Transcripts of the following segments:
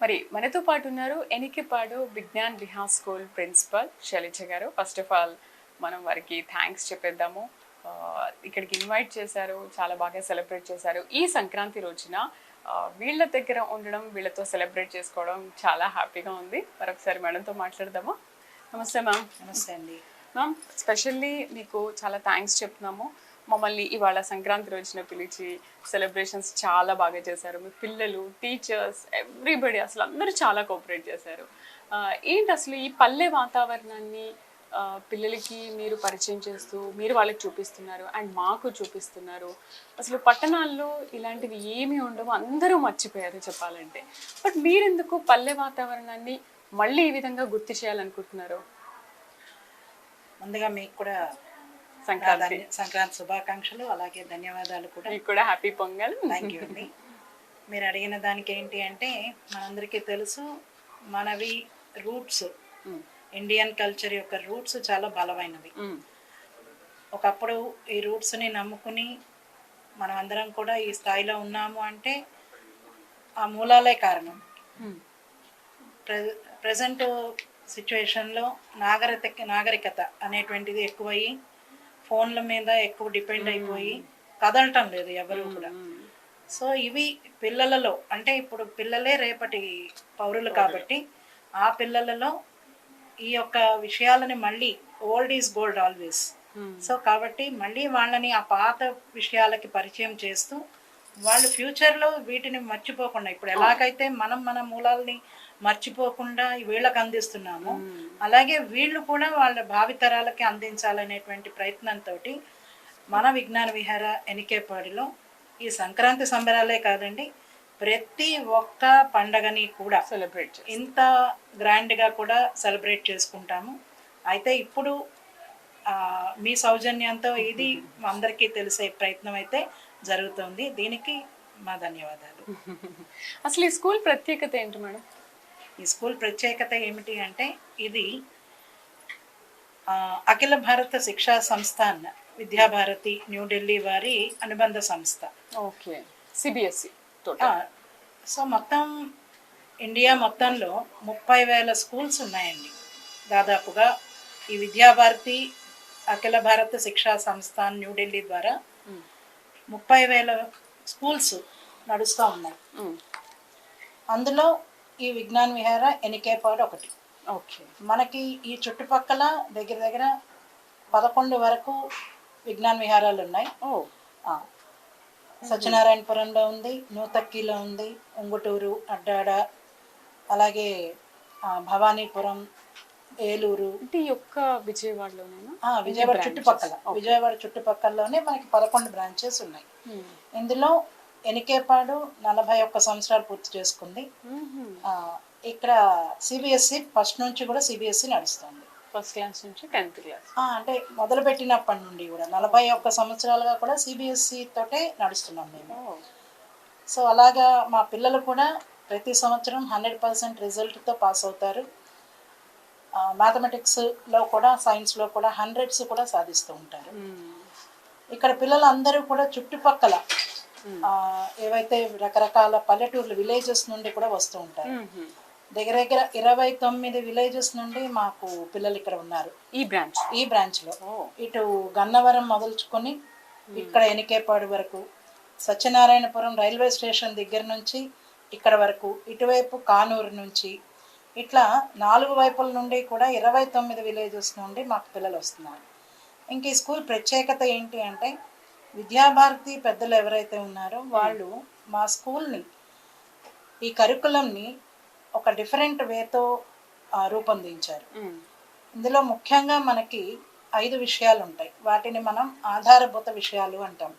మరి మనతో పాటు ఉన్నారు ఎనికిపాడు విజ్ఞాన్ విహార్ స్కూల్ ప్రిన్సిపల్ శైలజ గారు. ఫస్ట్ ఆఫ్ ఆల్ మనం వారికి థ్యాంక్స్ చెప్పేద్దాము. ఇక్కడికి ఇన్వైట్ చేశారు, చాలా బాగా సెలబ్రేట్ చేశారు. ఈ సంక్రాంతి రోజున వీళ్ళ దగ్గర ఉండడం, వీళ్ళతో సెలబ్రేట్ చేసుకోవడం చాలా హ్యాపీగా ఉంది. మరొకసారి మేడంతో మాట్లాడదామా? నమస్తే మ్యామ్. నమస్తే అండి మ్యామ్. స్పెషల్లీ మీకు చాలా థ్యాంక్స్ చెప్తున్నాము. మమ్మల్ని ఇవాళ సంక్రాంతి రోజున పిలిచి సెలబ్రేషన్స్ చాలా బాగా చేశారు. మీ పిల్లలు, టీచర్స్, ఎవ్రీబడి అసలు అందరూ చాలా కోఆపరేట్ చేశారు. ఏంటి అసలు ఈ పల్లె వాతావరణాన్ని పిల్లలకి మీరు పరిచయం చేస్తూ మీరు వాళ్ళకి చూపిస్తున్నారు అండ్ మాకు చూపిస్తున్నారు. అసలు పట్టణాల్లో ఇలాంటివి ఏమీ ఉండవు, అందరూ మర్చిపోయారు చెప్పాలంటే. బట్ మీరెందుకు పల్లె వాతావరణాన్ని మళ్ళీ ఈ విధంగా గుర్తు చేయాలనుకుంటున్నారు? ముందుగా మీకు కూడా సంక్రాంతి శుభాకాంక్షలు, అలాగే ధన్యవాదాలు కూడా. మీకు కూడా హ్యాపీ పొంగల్. థ్యాంక్ యూ అండి. మీరు అడిగిన దానికి ఏంటి అంటే, మనందరికీ తెలుసు మనవి రూట్స్, ఇండియన్ కల్చర్ యొక్క రూట్స్ చాలా బలమైనవి. ఒకప్పుడు ఈ రూట్స్ని నమ్ముకుని మనం అందరం కూడా ఈ స్థాయిలో ఉన్నాము అంటే ఆ మూలాలే కారణం. ప్రజెంట్ సిచ్యువేషన్లో నాగరికత అనేటువంటిది ఎక్కువయ్యి ఫోన్ల మీద ఎక్కువ డిపెండ్ అయిపోయి కదలటం లేదు ఎవరు కూడా. సో ఇవి పిల్లలలో, అంటే ఇప్పుడు పిల్లలే రేపటి పౌరులు కాబట్టి ఆ పిల్లలలో ఈ యొక్క విషయాలని మళ్ళీ old is gold always. So కాబట్టి మళ్ళీ వాళ్ళని ఆ పాత విషయాలకి పరిచయం చేస్తూ వాళ్ళు ఫ్యూచర్లో వీటిని మర్చిపోకుండా, ఇప్పుడు ఎలాగైతే మనం మన మూలాలని మర్చిపోకుండా వీళ్ళకి అందిస్తున్నాము, అలాగే వీళ్ళు కూడా వాళ్ళ భావితరాలకి అందించాలనేటువంటి ప్రయత్నంతో మన విజ్ఞాన విహార ఎనికేపాడిలో ఈ సంక్రాంతి సంబరాలే కాదండి, ప్రతి ఒక్క పండగని కూడా ఇంత గ్రాండ్గా కూడా సెలబ్రేట్ చేసుకుంటాము. అయితే ఇప్పుడు మీ సౌజన్యంతో ఇది అందరికీ తెలిసే ప్రయత్నం అయితే జరుగుతుంది. దీనికి మా ధన్యవాదాలు. అసలు ఈ స్కూల్ ప్రత్యేకత ఏంటి మేడం? ఈ స్కూల్ ప్రత్యేకత ఏమిటి అంటే, ఇది అఖిల భారత శిక్షా సంస్థాన్ విద్యాభారతి న్యూఢిల్లీ వారి అనుబంధ సంస్థ. Okay, CBSE. సో మొత్తం ఇండియా మొత్తంలో 30,000 స్కూల్స్ ఉన్నాయండి. దాదాపుగా ఈ విద్యాభారతి అఖిల భారత శిక్షా సంస్థాన్ న్యూఢిల్లీ ద్వారా 30,000 స్కూల్స్ నడుస్తూ ఉన్నాయి. అందులో ఈ విజ్ఞాన్ విహార ఎనికేపాడ్ ఒకటి. ఓకే, మనకి ఈ చుట్టుపక్కల దగ్గర దగ్గర 11 వరకు విజ్ఞాన్ విహారాలు ఉన్నాయి. సత్యనారాయణపురంలో ఉంది, నూతక్కిలో ఉంది, ఉంగుటూరు, అడ్డాడ, అలాగే భవానీపురం, ఏలూరు. విజయవాడ చుట్టుపక్కలలోనే మనకి 11 బ్రాంచెస్ ఉన్నాయి. ఇందులో ఎనికేపాడు 41 సంవత్సరాలు పూర్తి చేసుకుంది. ఇక్కడ సిబిఎస్ఈ ఫస్ట్ నుంచి కూడా సిబిఎస్ఈ నడుస్తుంది. ఫస్ట్ క్లాస్ నుంచి 10th క్లాస్, అంటే మొదలు పెట్టినప్పటి నుండి కూడా 41 సంవత్సరాలుగా కూడా సిబిఎస్ఈ తోటే నడుస్తున్నాం మేము. సో అలాగా మా పిల్లలు కూడా ప్రతి సంవత్సరం 100% రిజల్ట్తో పాస్ అవుతారు. మ్యాథమెటిక్స్లో కూడా, సైన్స్లో కూడా 100s కూడా సాధిస్తూ ఉంటారు. ఇక్కడ పిల్లలు అందరూ కూడా చుట్టుపక్కల ఏవైతే రకరకాల పల్లెటూర్లు, విలేజెస్ నుండి కూడా వస్తూ ఉంటారు. దగ్గర దగ్గర 29 విలేజెస్ నుండి మాకు పిల్లలు ఇక్కడ ఉన్నారు ఈ బ్రాంచ్లో. ఇటు గన్నవరం మొదలుచుకొని ఇక్కడ ఎనికేపాడు వరకు, సత్యనారాయణపురం రైల్వే స్టేషన్ దగ్గర నుంచి ఇక్కడ వరకు, ఇటువైపు కానూరు నుంచి, ఇట్లా 4 వైపుల నుండి కూడా 29 విలేజెస్ నుండి మాకు పిల్లలు వస్తున్నారు. ఇంక ఈ స్కూల్ ప్రత్యేకత ఏంటి అంటే, విద్యాభారతి పెద్దలు ఎవరైతే ఉన్నారో వాళ్ళు మా స్కూల్ని, ఈ కరికులంని ఒక డిఫరెంట్ వేతో రూపొందించారు. ఇందులో ముఖ్యంగా మనకి 5 విషయాలు ఉంటాయి. వాటిని మనం ఆధారభూత విషయాలు అంటాం.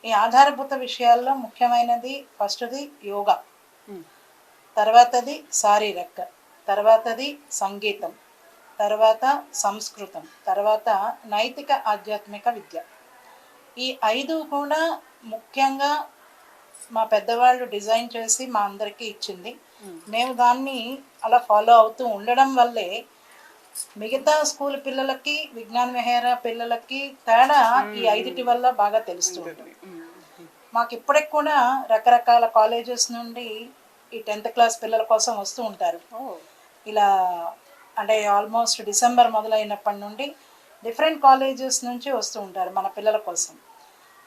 ఈ ఆధారభూత విషయాల్లో ముఖ్యమైనది ఫస్ట్ది యోగా, తర్వాతది శారీరక, తర్వాతది సంగీతం, తర్వాత సంస్కృతం, తర్వాత నైతిక ఆధ్యాత్మిక విద్య. ఈ 5 కూడా ముఖ్యంగా మా పెద్దవాళ్ళు డిజైన్ చేసి మా అందరికీ ఇచ్చింది. మేము దాన్ని అలా ఫాలో అవుతూ ఉండడం వల్లే మిగతా స్కూల్ పిల్లలకి, విజ్ఞాన విహార పిల్లలకి తేడా ఈ 5 వల్ల బాగా తెలుస్తూ ఉంటుంది. మాకు ఇప్పటికి కూడా రకరకాల కాలేజెస్ నుండి ఈ 10th క్లాస్ పిల్లల కోసం వస్తూ ఉంటారు. ఓ ఇలా అంటే ఆల్మోస్ట్ డిసెంబర్ మొదలైనప్పటి నుండి డిఫరెంట్ కాలేజెస్ నుంచి వస్తూ ఉంటారు మన పిల్లల కోసం.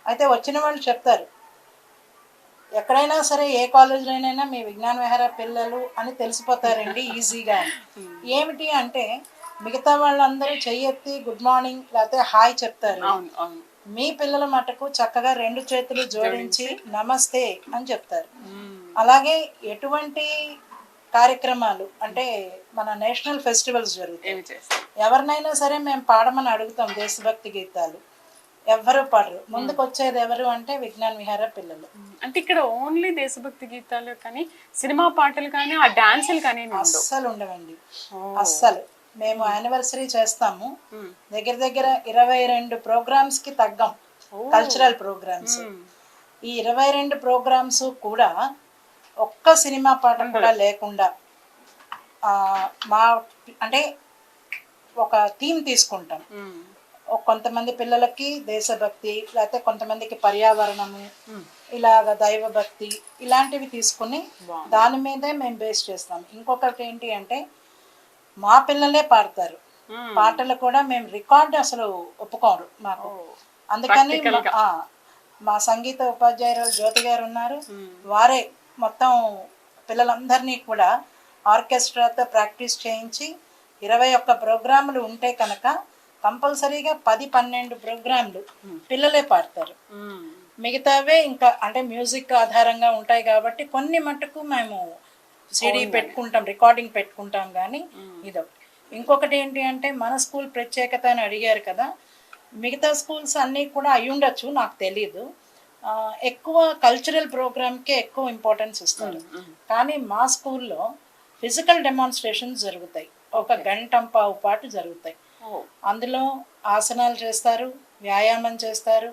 అయితే వచ్చిన వాళ్ళు చెప్తారు, ఎక్కడైనా సరే ఏ కాలేజీలోనైనా మీ విజ్ఞాన విహార పిల్లలు అని తెలిసిపోతారండి ఈజీగా. ఏమిటి అంటే మిగతా వాళ్ళందరూ చెయ్యెత్తి గుడ్ మార్నింగ్ లేకపోతే హాయ్ చెప్తారు, అవును అవును. మీ పిల్లల మటుకు చక్కగా 2 చేతులు జోడించి నమస్తే అని చెప్తారు. అలాగే ఎటువంటి కార్యక్రమాలు అంటే మన నేషనల్ ఫెస్టివల్స్ జరుగుతాయి, ఏమి చేస్తారు? ఎవరినైనా సరే మేము పాడమని అడుగుతాం దేశభక్తి గీతాలు, ఎవ్వరు పాడరు. ముందుకు వచ్చేది ఎవరు అంటే విజ్ఞాన విహార పిల్లలు. అంటే ఇక్కడ ఓన్లీ దేశభక్తి గీతాలు కానీ సినిమా పాటలు కానీ ఆ డాన్సులు కానీ ఏమి ఉండవు? అస్సలు ఉండవండి, అస్సలు. మేము యానివర్సరీ చేస్తాము, దగ్గర దగ్గర 22 ప్రోగ్రామ్స్ కి తగ్గం, కల్చరల్ ప్రోగ్రామ్స్. ఈ 22 ప్రోగ్రామ్స్ కూడా ఒక్క సినిమా పాట కూడా లేకుండా మా అంటే ఒక థీమ్ తీసుకుంటాం. కొంతమంది పిల్లలకి దేశభక్తి, లేకపోతే కొంతమందికి పర్యావరణము, ఇలాగ దైవభక్తి, ఇలాంటివి తీసుకుని దాని మీదే మేము బేస్ చేస్తాం. ఇంకొకటి ఏంటి అంటే మా పిల్లలే పాడతారు పాటలు కూడా, మేము రికార్డ్ అసలు ఒప్పుకోరు మాకు. అందుకని మా సంగీత ఉపాధ్యాయురాలు జ్యోతి గారు ఉన్నారు, వారే మొత్తం పిల్లలందరినీ కూడా ఆర్కెస్ట్రాతో ప్రాక్టీస్ చేయించి 21 ప్రోగ్రాములు ఉంటే కనుక కంపల్సరీగా 10-12 ప్రోగ్రాంలు పిల్లలే పాడతారు. మిగతావే ఇంకా అంటే మ్యూజిక్ ఆధారంగా ఉంటాయి కాబట్టి కొన్ని మటుకు మేము సిడి పెట్టుకుంటాం, రికార్డింగ్ పెట్టుకుంటాం. కానీ ఇదొకటి. ఇంకొకటి ఏంటి అంటే మన స్కూల్ ప్రత్యేకత అని అడిగారు కదా, మిగతా స్కూల్స్ అన్నీ కూడా అయి ఉండొచ్చు, నాకు తెలీదు. ఎక్కువ కల్చరల్ ప్రోగ్రామ్కే ఎక్కువ ఇంపార్టెన్స్ ఇస్తారు. కానీ మా స్కూల్లో ఫిజికల్ డెమాన్స్ట్రేషన్స్ జరుగుతాయి, 1 గంటంపావు పాటు జరుగుతాయి. అందులో ఆసనాలు చేస్తారు, వ్యాయామం చేస్తారు,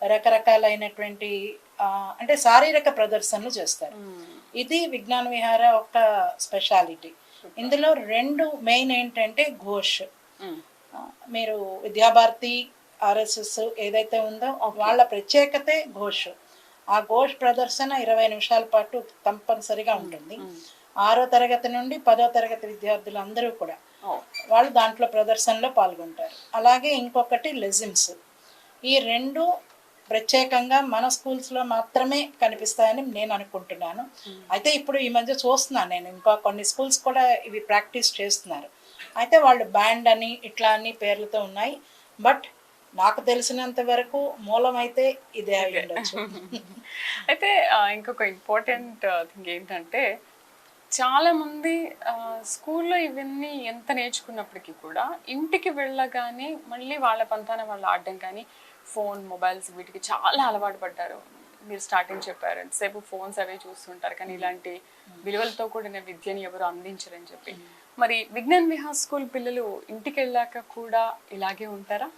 రకరకాలైనటువంటి అంటే శారీరక ప్రదర్శనలు చేస్తారు. ఇది విజ్ఞాన విహార ఒక స్పెషాలిటీ. ఇందులో 2 మెయిన్ ఏంటంటే ఘోష్. మీరు విద్యాభారతి ఆర్ఎస్ఎస్ ఏదైతే ఉందో వాళ్ళ ప్రత్యేకతే ఘోష్. ఆ ఘోష్ ప్రదర్శన 20 నిమిషాల పాటు తప్పనిసరిగా ఉంటుంది. 6వ తరగతి నుండి 10వ తరగతి విద్యార్థులు అందరూ కూడా వాళ్ళు దాంట్లో ప్రదర్శనలో పాల్గొంటారు. అలాగే ఇంకొకటి లెజిమ్స్. ఈ 2 ప్రత్యేకంగా మన స్కూల్స్లో మాత్రమే కనిపిస్తాయని నేను అనుకుంటున్నాను. అయితే ఇప్పుడు ఈ మధ్య చూస్తున్నాను నేను, ఇంకా కొన్ని స్కూల్స్ కూడా ఇవి ప్రాక్టీస్ చేస్తున్నారు. అయితే వాళ్ళు బ్యాండ్ అని ఇట్లా అని పేర్లతో ఉన్నాయి, బట్ నాకు తెలిసినంత వరకు మూలం అయితే ఇదే అయి ఉండొచ్చు. అయితే ఇంకొక ఇంపార్టెంట్ థింగ్ ఏంటంటే చాలా మంది స్కూల్లో ఇవన్నీ ఎంత నేర్చుకున్నప్పటికీ కూడా ఇంటికి వెళ్ళగానే మళ్ళీ వాళ్ళ పంతాన వాళ్ళు ఆడడం కానీ ఫోన్, మొబైల్స్ వీటికి చాలా అలవాటు పడ్డారు. మీరు స్టార్టింగ్ చెప్పారు ఎంతసేపు ఫోన్స్ అవే చూస్తుంటారు, కానీ ఇలాంటి విలువలతో కూడిన విద్యని ఎవరు అందించరని చెప్పి. మరి విజ్ఞాన్ విహార్ స్కూల్ పిల్లలు ఇంటికి వెళ్ళాక కూడా ఇలాగే ఉంటారా?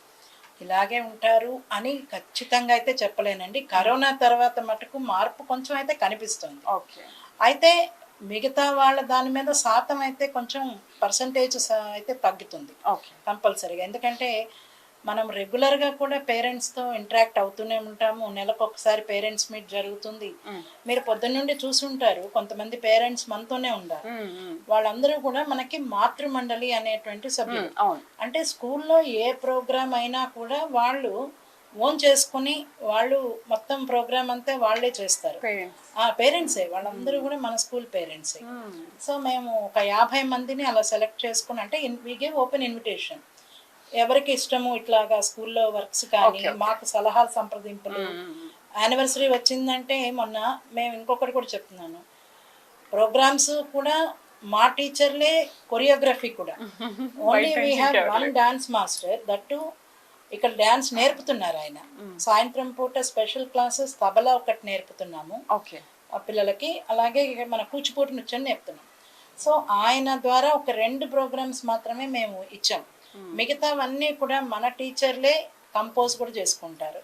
ఇలాగే ఉంటారు అని ఖచ్చితంగా అయితే చెప్పలేనండి. కరోనా తర్వాత మటుకు మార్పు కొంచెం అయితే కనిపిస్తుంది. ఓకే. అయితే మిగతా వాళ్ళ దాని మీద శాతం అయితే కొంచెం పర్సంటేజ్ అయితే తగ్గుతుంది కంపల్సరీగా. ఎందుకంటే మనం రెగ్యులర్గా కూడా పేరెంట్స్తో ఇంటరాక్ట్ అవుతూనే ఉంటాము, నెలకు ఒకసారి పేరెంట్స్ మీట్ జరుగుతుంది. మీరు పొద్దున్న నుండి చూసుంటారు, కొంతమంది పేరెంట్స్ మనతోనే ఉన్నారు. వాళ్ళందరూ కూడా మనకి మాతృమండలి అనేటువంటి సభ్యులు. అంటే స్కూల్లో ఏ ప్రోగ్రామ్ అయినా కూడా వాళ్ళు ఓన్ చేసుకుని వాళ్ళు మొత్తం ప్రోగ్రామ్ అంతా వాళ్ళే చేస్తారు. పేరెంట్సే, వాళ్ళందరూ కూడా మన స్కూల్ పేరెంట్సే. సో మేము ఒక 50 మందిని అలా సెలెక్ట్ చేసుకుని, అంటే వీ గివ్ ఓపెన్ ఇన్విటేషన్, ఎవరికి ఇష్టము ఇట్లాగా స్కూల్లో వర్క్స్ కానీ మాకు సలహాలు సంప్రదింపులు. యానివర్సరీ వచ్చిందంటే మొన్న మేము ఇంకొకటి కూడా చెప్తున్నాను, ప్రోగ్రామ్స్ కూడా మా టీచర్లే కొరియోగ్రఫీ కూడా. Only we have 1 dance master, that ఇక్కడ డాన్స్ నేర్పుతున్నారు ఆయన. సాయంత్రం పూట స్పెషల్ క్లాసెస్ తబలా ఒకటి నేర్పుతున్నాము ఆ పిల్లలకి, అలాగే మన కూచిపూడి నృత్యం నేర్పుతున్నాం. సో ఆయన ద్వారా ఒక 2 ప్రోగ్రామ్స్ మాత్రమే మేము ఇచ్చాం. మిగతావన్నీ కూడా మన టీచర్లే కంపోజ్ కూడా చేసుకుంటారు.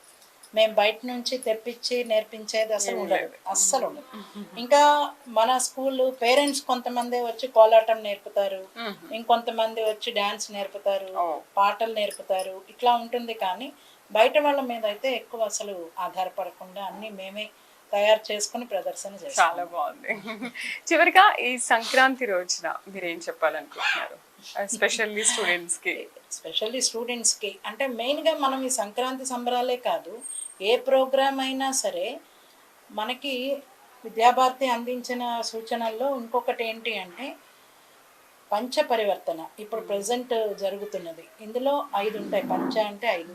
మేము బయట నుంచి తెప్పించి నేర్పించేది అసలు ఉండదు, అస్సలు ఉండదు. ఇంకా మన స్కూల్ పేరెంట్స్ కొంతమంది వచ్చి కోలాటం నేర్పుతారు, ఇంకొంతమంది వచ్చి డాన్స్ నేర్పుతారు, పాటలు నేర్పుతారు, ఇట్లా ఉంటుంది. కానీ బయట వాళ్ళ మీద అయితే ఎక్కువ అసలు ఆధారపడకుండా అన్నీ మేమే తయారు చేసుకుని ప్రదర్శన చేస్తాం. చాలా బాగుంది. చివరిగా ఈ సంక్రాంతి రోజున మీరు ఏం చెప్పాలనుకుంటున్నారు ఎస్పెషల్లీ స్టూడెంట్స్కి? స్పెషల్లీ స్టూడెంట్స్కి అంటే మెయిన్గా మనం ఈ సంక్రాంతి సంబరాలే కాదు, ఏ ప్రోగ్రామ్ అయినా సరే మనకి విద్యాభారతి అందించిన సూచనల్లో ఇంకొకటి ఏంటి అంటే పంచ పరివర్తన. ఇప్పుడు ప్రజెంట్ జరుగుతున్నది, ఇందులో 5 ఉంటాయి. పంచ అంటే 5.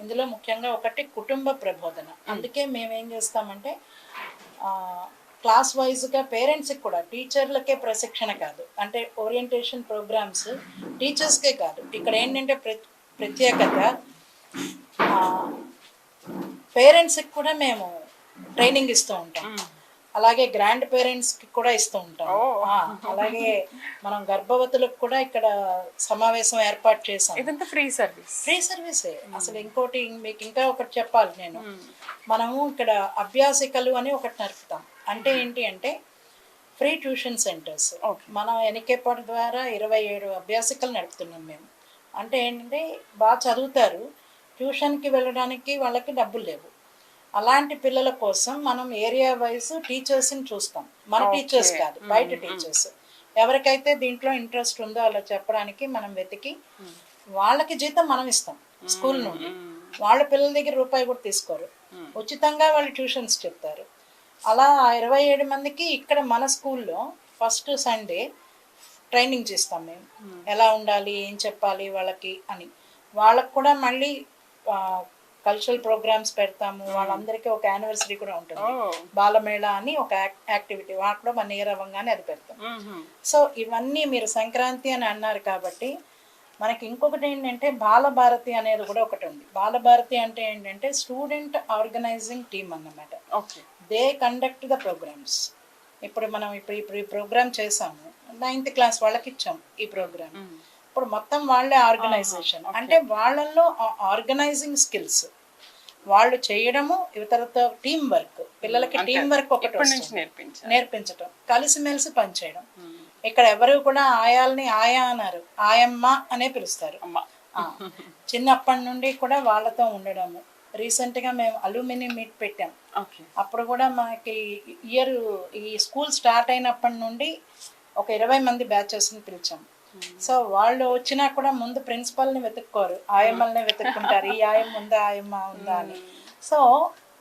ఇందులో ముఖ్యంగా ఒకటి కుటుంబ ప్రబోధన. అందుకే మేము ఏం చేస్తామంటే క్లాస్ వైజ్గా పేరెంట్స్కి కూడా, టీచర్లకే ప్రశిక్షణ కాదు, అంటే ఓరియంటేషన్ ప్రోగ్రామ్స్ టీచర్స్కే కాదు. ఇక్కడ ఏంటంటే ప్రత్యేకత పేరెంట్స్కి కూడా మేము ట్రైనింగ్ ఇస్తూ ఉంటాం. అలాగే గ్రాండ్ పేరెంట్స్కి కూడా ఇస్తూ ఉంటాం. అలాగే మనం గర్భవతులకు కూడా ఇక్కడ సమావేశం ఏర్పాటు చేసాం. ఇదంతా ఫ్రీ సర్వీస్. ఫ్రీ సర్వీసే. అసలు ఇంకోటి మీకు ఇంకా ఒకటి చెప్పాలి నేను, మనము ఇక్కడ అభ్యాసికలు అని ఒకటి నడుపుతాం. అంటే ఏంటి అంటే ఫ్రీ ట్యూషన్ సెంటర్స్. మనం ఎన్నికేపాటి ద్వారా 27 అభ్యాసికలు నడుపుతున్నాం మేము. అంటే ఏంటంటే బాగా చదువుతారు, ట్యూషన్కి వెళ్ళడానికి వాళ్ళకి డబ్బులు లేవు. అలాంటి పిల్లల కోసం మనం ఏరియా వైజ్ టీచర్స్ని చూస్తాం. మన టీచర్స్ కాదు, బయట టీచర్స్. ఎవరికైతే దీంట్లో ఇంట్రెస్ట్ ఉందో అలా చెప్పడానికి మనం వెతికి వాళ్ళకి జీతం మనం ఇస్తాం స్కూల్ నుండి. వాళ్ళ పిల్లల దగ్గర రూపాయి కూడా తీసుకోరు, ఉచితంగా వాళ్ళు ట్యూషన్స్ చెప్తారు. అలా 27 మందికి ఇక్కడ మన స్కూల్లో ఫస్ట్ సండే ట్రైనింగ్ చేస్తాం మేము, ఎలా ఉండాలి, ఏం చెప్పాలి వాళ్ళకి అని. వాళ్ళకు కూడా మళ్ళీ కల్చరల్ ప్రోగ్రామ్స్ పెడతాము. వాళ్ళందరికీ ఒక యానివర్సరీ కూడా ఉంటుంది, బాలమేళ అని ఒక యాక్టివిటీ. వాళ్ళకు కూడా 1 year అవ్వగానే అది పెడతాం. సో ఇవన్నీ మీరు సంక్రాంతి అని అన్నారు కాబట్టి మనకి ఇంకొకటి ఏంటంటే బాలభారతి అనేది కూడా ఒకటి ఉంది. బాలభారతి అంటే ఏంటంటే స్టూడెంట్ ఆర్గనైజింగ్ టీమ్ అన్నమాట. They conduct the programmes. ఇప్పుడు మనం ఇప్పుడు ఈ ప్రోగ్రామ్ చేసాము, 9th క్లాస్ వాళ్ళకి ఇచ్చాం ఈ ప్రోగ్రామ్. ఇప్పుడు మొత్తం వాళ్ళే ఆర్గనైజేషన్. అంటే వాళ్ళల్లో ఆర్గనైజింగ్ స్కిల్స్ వాళ్ళు చేయడము, ఇతరులతో టీం వర్క్, పిల్లలకి టీం వర్క్ ఒకటి నేర్పించడం, కలిసిమెలిసి పనిచేయడం. ఇక్కడ ఎవరు కూడా ఆయాల్ని ఆయా అన్నారు, ఆయమ్మ అనే పిలుస్తారు. చిన్నప్పటి నుండి కూడా వాళ్ళతో ఉండడము. రీసెంట్గా మేము అల్యూమిని మీట్ పెట్టాం. అప్పుడు కూడా మనకి ఈ స్కూల్ స్టార్ట్ అయినప్పటి నుండి ఒక 20 మంది బ్యాచెస్ని పిలిచాం. సో వాళ్ళు వచ్చినా కూడా ముందు ప్రిన్సిపల్ని వెతుక్కోరు, ఆయమ్మల్ని వెతుక్కుంటారు, ఈ ఆయమ్మ ఉందా, ఆయమ్మ ఉందా అని. సో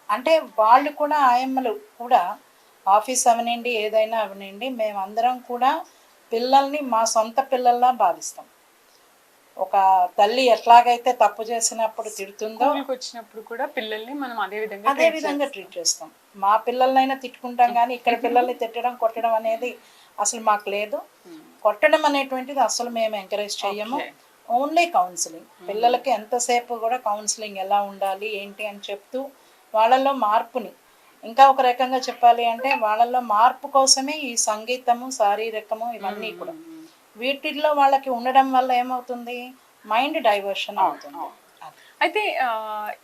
అంటే వాళ్ళు కూడా, ఆయమ్మలు కూడా, ఆఫీస్ అవనండి ఏదైనా అవనండి, మేమందరం కూడా పిల్లల్ని మా సొంత పిల్లల్లా భావిస్తాం. ఒక తల్లి ఎట్లాగైతే తప్పు చేసినప్పుడు తిడుతుందో వచ్చినప్పుడు కూడా పిల్లల్ని మనం అదే విధంగా ట్రీట్ చేస్తాం. మా పిల్లలనైనా తిట్టుకుంటాం, కానీ ఇక్కడ పిల్లల్ని తిట్టడం, కొట్టడం అనేది అసలు మాకు లేదు. కొట్టడం అనేటువంటిది అసలు మేము ఎంకరేజ్ చేయము. Only counselling. పిల్లలకి ఎంతసేపు కూడా కౌన్సిలింగ్ ఎలా ఉండాలి ఏంటి అని చెప్తూ వాళ్ళల్లో మార్పుని, ఇంకా ఒక రకంగా చెప్పాలి అంటే వాళ్ళల్లో మార్పు కోసమే ఈ సంగీతము, శారీరకము ఇవన్నీ కూడా. వీటిల్లో వాళ్ళకి ఉండడం వల్ల ఏమవుతుంది, మైండ్ డైవర్షన్ అవుతుంది. అయితే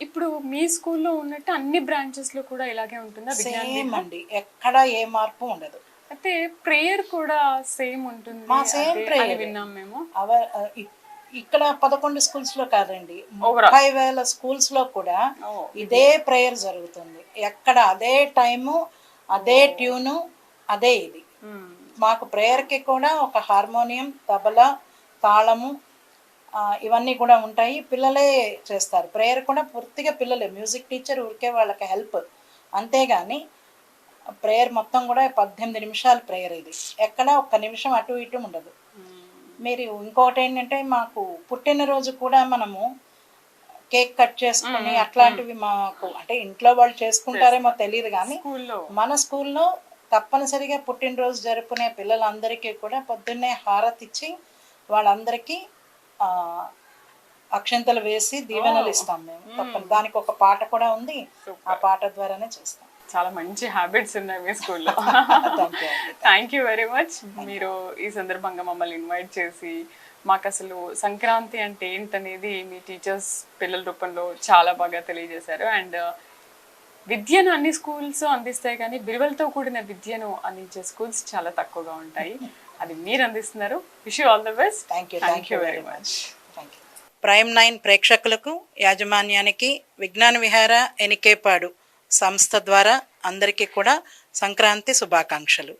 ఇప్పుడు మీ స్కూల్లో ఉన్నట్టు అన్ని బ్రాంచెస్ లో కూడా ఇలాగే ఉంటుందా? సేమ్ అండి, ఎక్కడ ఏ మార్పు ఉండదు. అయితే ప్రేయర్ కూడా సేమ్ ఉంటుంది. మా సేమ్ ప్రేయర్ విన్నాం మేము. ఇక్కడ 11 స్కూల్స్ లో కాదండి, 30,000 స్కూల్స్ లో కూడా ఇదే ప్రేయర్ జరుగుతుంది. ఎక్కడ అదే టైము, అదే ట్యూను, అదే ఇది. మాకు ప్రేయర్కి కూడా ఒక హార్మోనియం, తబలా, తాళము ఇవన్నీ కూడా ఉంటాయి. పిల్లలే చేస్తారు ప్రేయర్ కూడా, పూర్తిగా పిల్లలే. మ్యూజిక్ టీచర్ ఊరికే వాళ్ళకి హెల్ప్, అంతేగాని ప్రేయర్ మొత్తం కూడా 18 నిమిషాలు ప్రేయర్. ఇది ఎక్కడ 1 నిమిషం అటు ఇటు ఉండదు. మీరు ఇంకోటి ఏంటంటే మాకు పుట్టినరోజు కూడా మనము కేక్ కట్ చేసుకుని అట్లాంటివి మాకు, అంటే ఇంట్లో వాళ్ళు చేసుకుంటారేమో తెలియదు, కానీ మన స్కూల్లో తప్పనిసరిగా పుట్టినరోజు జరుపుకునే పిల్లలందరికీ కూడా పొద్దున్నే హారతి ఇచ్చి వాళ్ళందరికీ అక్షంతలు వేసి దీవెనలు ఇస్తాం మేము. తప్పని దానికి ఒక పాట కూడా ఉంది, ఆ పాట ద్వారానే చేస్తాం. చాలా మంచి హ్యాబిట్స్ ఉన్నాయి మీ స్కూల్లో. Thank you very much. మీరు ఈ సందర్భంగా మమ్మల్ని ఇన్వైట్ చేసి మాకు అసలు సంక్రాంతి అంటే ఏంటనేది మీ టీచర్స్ పిల్లల రూపంలో చాలా బాగా తెలియజేశారు. అండ్ విద్యను అన్ని స్కూల్స్ అందిస్తాయి, కానీ విలువలతో కూడిన విద్యను అందించే స్కూల్స్ చాలా తక్కువగా ఉంటాయి. అది మీరు అందిస్తున్నారు. Wish you all the best. Thank you very much. Prime 9 ప్రేక్షకులకు, యాజమాన్యానికి, విజ్ఞాన విహార ఎనికేపాడు సంస్థ ద్వారా అందరికీ కూడా సంక్రాంతి శుభాకాంక్షలు.